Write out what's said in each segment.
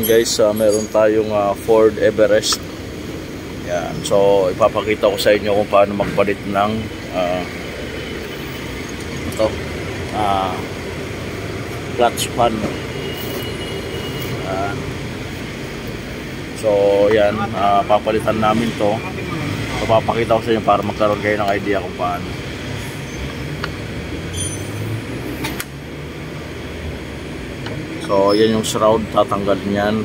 guys, meron tayong Ford Everest. Yan. So ipapakita ko sa inyo kung paano magpalit ng clutch pan. So yan, papalitan namin to. So papakita ko sa inyo para magkaroon kayo ng idea kung paano. So yan yung shroud, tatanggalin yan.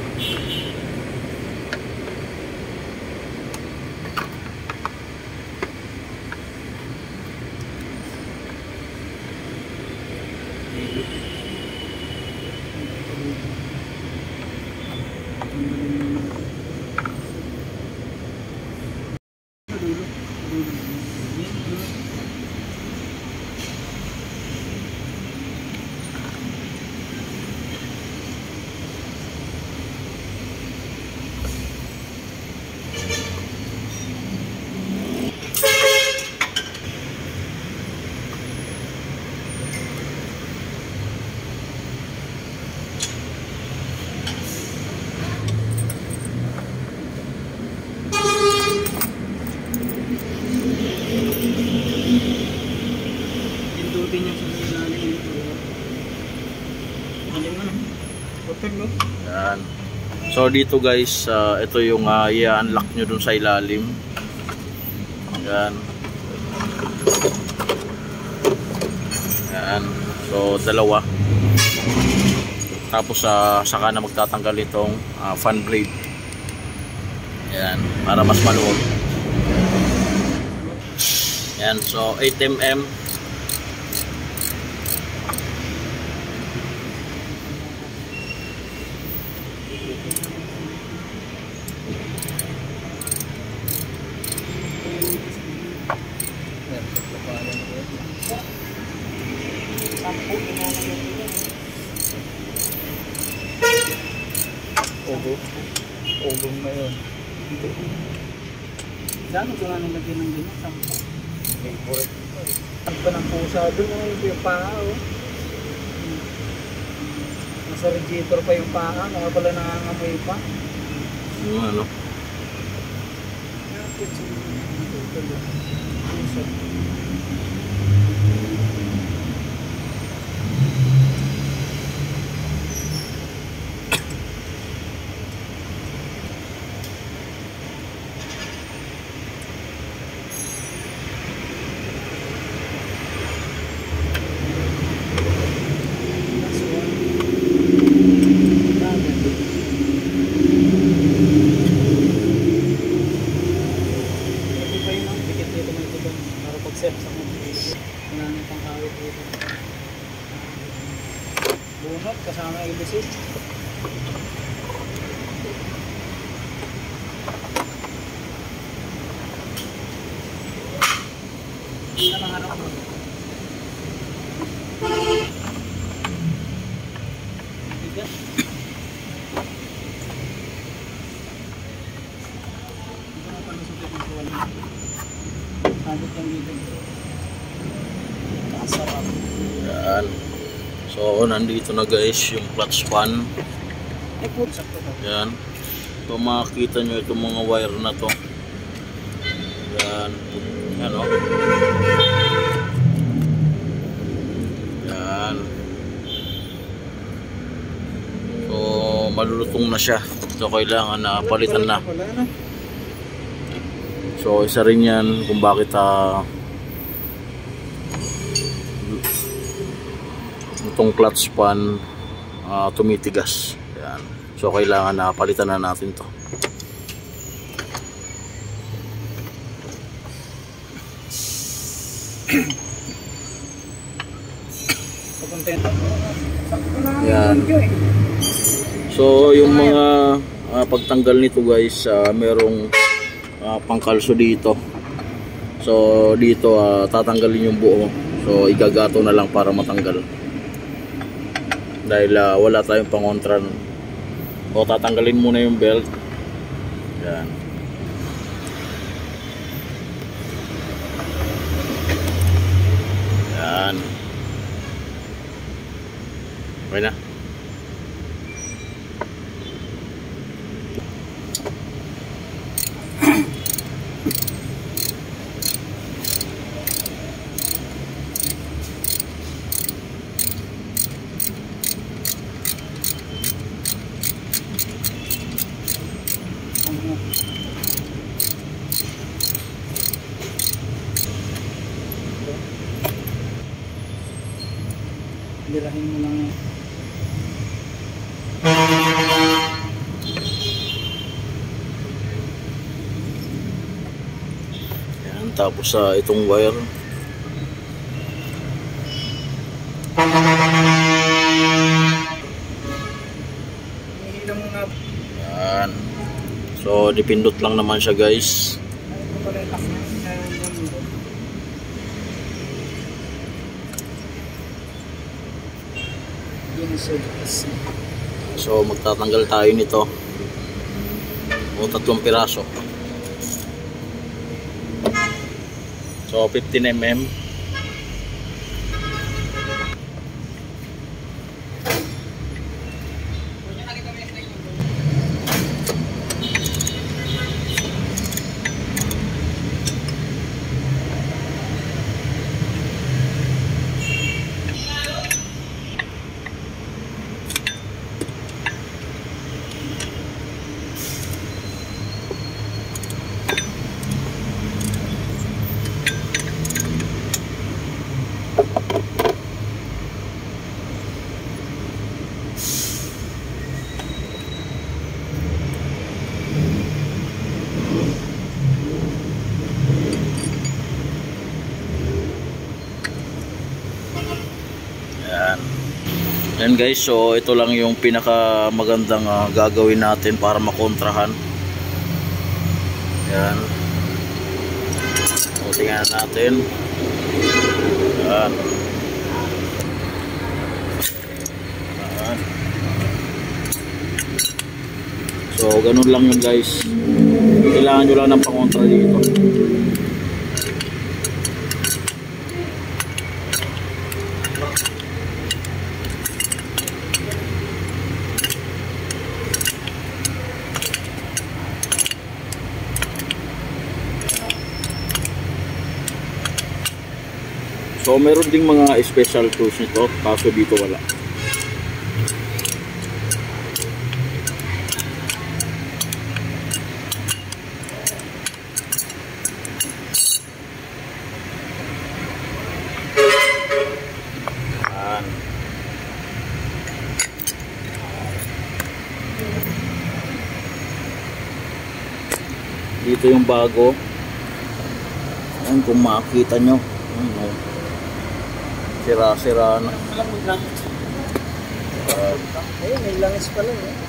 Yan. So dito guys, ito yung i-unlock nyo dun sa ilalim. Yan. Yan. So dalawa. Tapos saka na magtatanggal itong fan blade. Yan, para mas maluwag. Yan, so 8mm. Ogong na yun. Saan ko nga nilagyan ng ganyan? Sampo. Ang pa ng pusa doon na yung paa. Nasa radiator pa yung paa. Kaya pala nangangamoy pa. Ano? Bunot kasama ibisit. Ano mga harap mo? Bigat. Ito na panusupit ng kuwan. Sabit yung dito. Kasarap. Yan. So nandito na guys yung clutch pan. Yan. So makikita nyo itong mga wire na to. Yan. Yan o. Yan. So malulutong na siya. So kailangan na palitan na. So isa rin yan kung bakit itong clutch pan tumitigas. Yan. So kailangan na palitan na natin to. Yan. So yung mga pagtanggal nito guys, merong pangkalso dito. So dito tatanggalin yung buo. So igagato na lang para matanggal. Dahil wala tayong pangontran. O tatanggalin muna yung belt. Yan. Yan. Okay na. Lirahin mo lang. Yan, tapos sa itong wire. Hihila mo nga. Yan. So, dipindot lang naman siya guys. Ay, ito pala yung lock na. So, magtatanggal tayo nito. O 3 piraso. So, 15 mm. Yan guys, so ito lang yung pinaka magandang gagawin natin para makontrahan. Yan. So tingnan natin. Yan. Yan. So ganun lang yun guys. Kailangan nyo lang ng pangontra dito. So meron ding mga special tools nito, kaso dito wala. Yan. Dito yung bago. Yan, kung makikita nyo. Sira-sira na. Malamod lang. Ayun, may langis pala eh.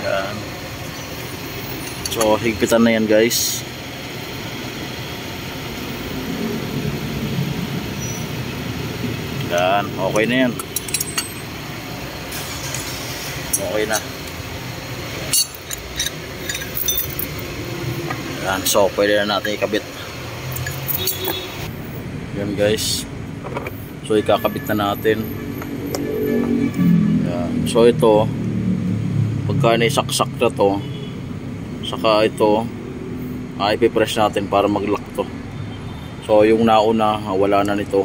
Yan. So, higpitan na yan guys. Yan, okay na yan. Okay na. Yan, so pwede na natin ikabit. Yan guys. So, ikakabit na natin. Yan. So, ito, pagka naisaksak na to, saka ito ipipress natin para mag-lock to. So yung nauna wala na nito.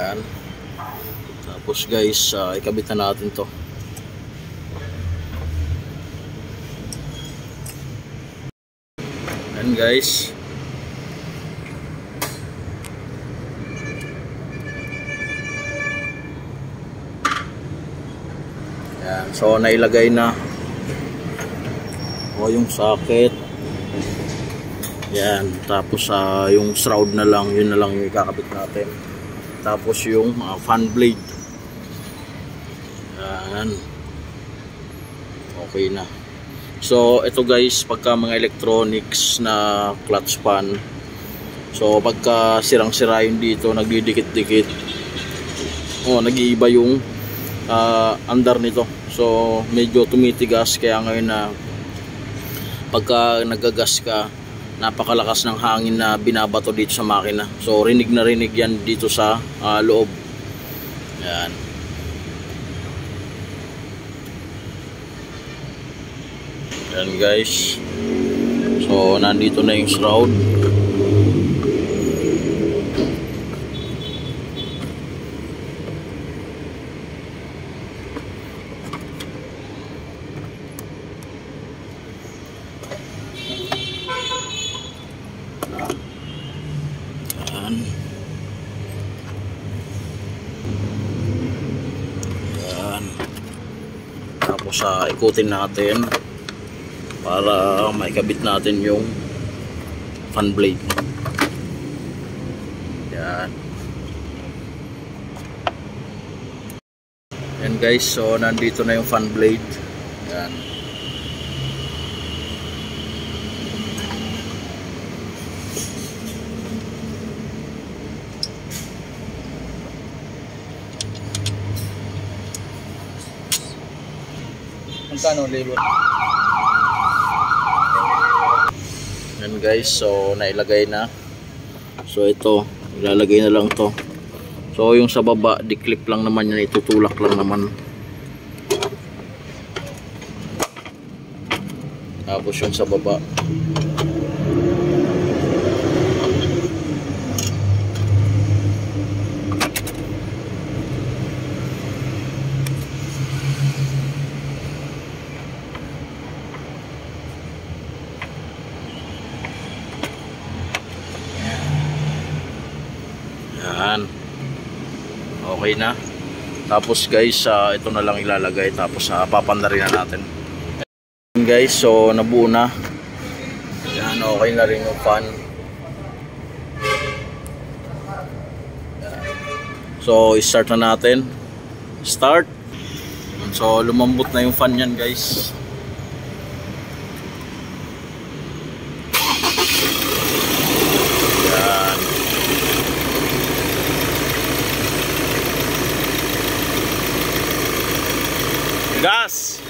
Yan. Tapos guys, ikabit na natin to. Yan guys. Yan. So nailagay na yung socket. Yan. Tapos yung shroud na lang, yun na lang yung ikakabit natin. Tapos yung fan blade. Yan. Okay na. So ito guys, pagka mga electronics na clutch pan, so pagka sirang-sira yun dito, nagdidikit-dikit, nag-iiba yung andar nito. So medyo tumitigas, kaya ngayon na pagka nagagas ka, napakalakas ng hangin na binabato dito sa makina. So rinig na rinig yan dito sa loob. Yan. Yan guys. So nandito na yung shroud. Yan. Tapos ikutin natin para maikabit natin yung fan blade. Yan. Yan guys, so nandito na yung fan blade. Yan. Magkano labor? Yan guys, so nailagay na. So ito, ilalagay na lang to. So yung sa baba, di-clip lang naman yan, itutulak lang naman. Tapos yung sa baba, yan. Okay na. Tapos guys, ito na lang ilalagay. Tapos papandarin na natin. Yan guys, so nabuo na. Yan, okay na rin yung fan. Yan. So start na natin. Start. So lumambot na yung fan yan guys. Gas!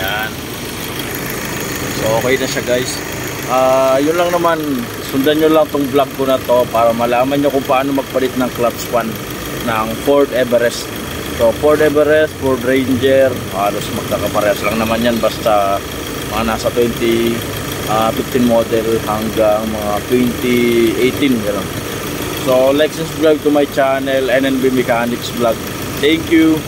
Yan. So okay na siya guys. Yun lang naman, sundan nyo lang tong vlog ko na to para malaman nyo kung paano magpalit ng clutch pan ng Ford Everest. So Ford Everest, Ford Ranger, halos magkakaparehas lang naman yan, basta mga nasa 2015 model hanggang mga 2018 gano'n. So like, subscribe to my channel, NNB Mechanics Vlog. Thank you.